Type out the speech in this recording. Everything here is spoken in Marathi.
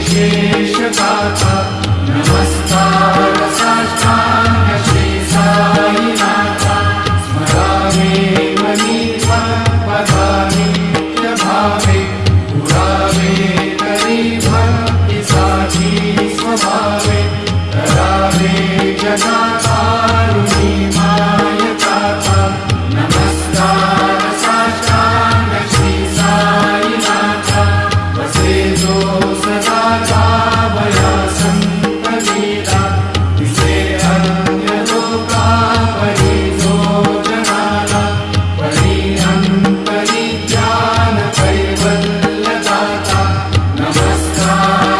विशेष गाथा नमस्कार साष्टांग श्री साईनाथा स्मरावे मनी पदानि भावे पुरावे करी भक्ति साची स्वभावे करावे जगाकारुणी माय गाथा नमस्कार साष्टांग श्री साईनाथा वसे जो सदा जावया संत लीला तिसे अन्य लोकापरी जो जनाला परी अंतरी ज्ञान कैवल्य दाता नमस्कार